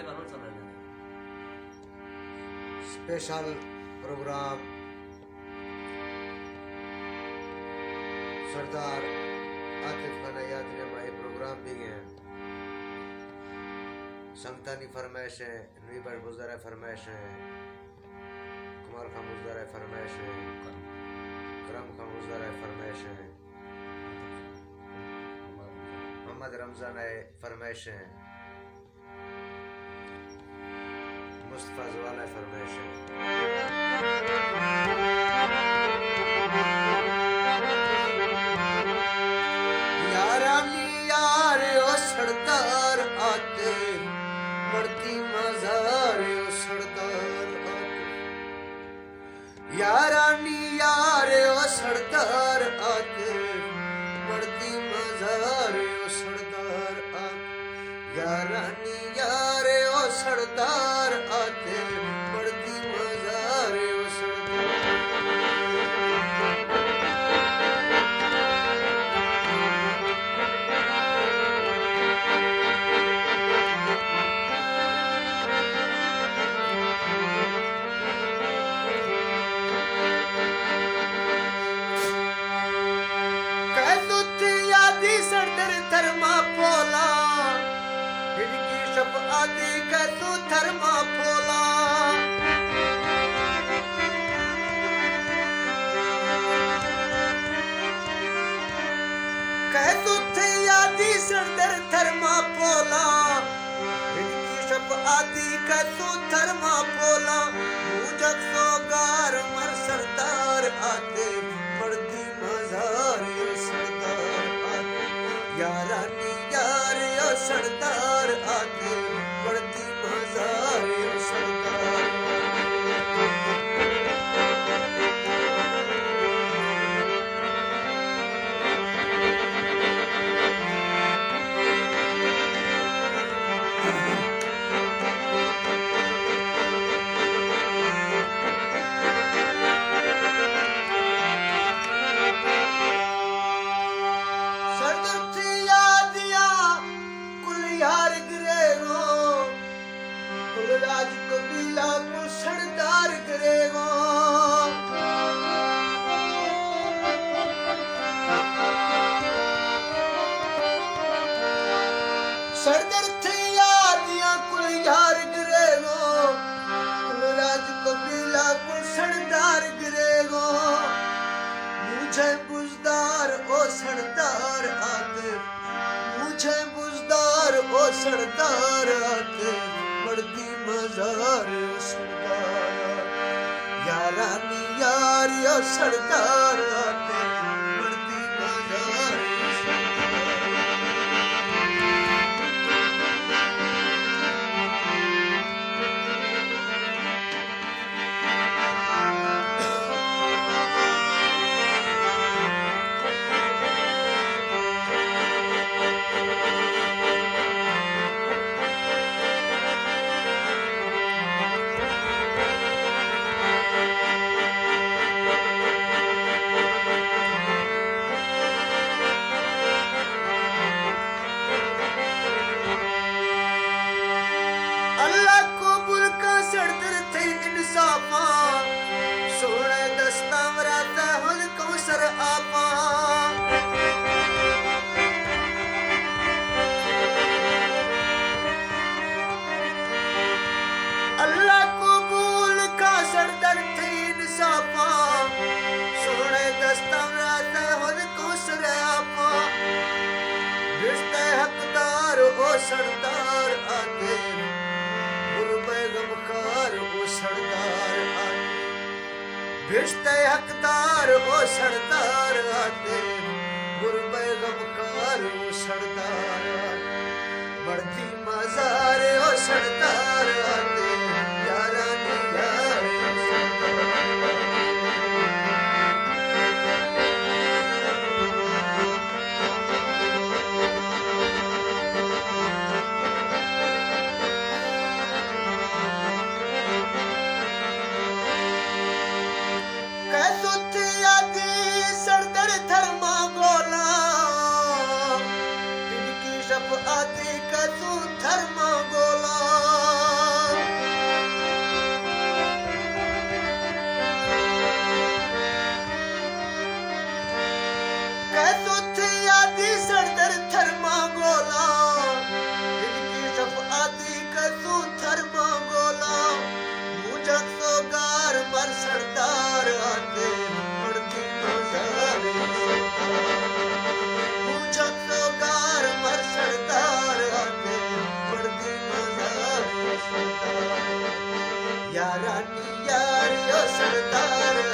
कानून चलाने special programme सरदार आतिफ खान याद में प्रोग्राम भी हैं। संगतानी फरमाइश है, नुईबर बुज़दार फरमाइश है, कमाल खान बुज़दार फरमाइश है, करम खान बुज़दार फरमाइश है, मोहम्मद रमजान फरमाइश है, मुस्तफा जवाला फरमाइश है। यारानी यार ओ सरदार आते बढ़ती मजार ओ सरदार आते। यारानी यार ओ सरदार आते बढ़ती मजार ओ सरदार आते। यारानी यार ओ सरदार आते बढ़ती मजार ओ सरदार। थर्मा पोला इनकी शब आदि कैसो थर्मा पोला। कैसो थे आदि सरदर थर्मा पोला इनकी शब आदि कैसो थर्मा पोला। मुझक सोगार मर सरदार आते बढ़ती मजार सरदार आते। यारानी यार यो सरदार आते बढ़ती मजार यो सरदार। राज कबीला को सरदार करेगा। सरदार थे यादिया कुल यार गिरेगो। कुल राज कबीला को सरदार गिरेगो। मुझे बुज़दार ओ सरदार आते मुझे बुज़दार ओ सरदार आते बढ़ती मजार सरदार। यारानी यार यो सरदार आते बढ़ती मजार सोने दस्ता मराता हुन कौसर आपा। अल्लाह कबूल का सरदर थे इंसाफा। सोने दस्ता मराता हुन कौसर आपा। रिश्ते हकदार ओ सरदार आते गमखार ओ सरदार आते। रिश्ते हकदार ओ सरदार आते गुरबे गमखार ओ सरदार आते बढ़ती मजार ओ सरदार आते। यारानी यार धर्मा गोला इनकी शब आदि का तू धर्मा गोला। सरदार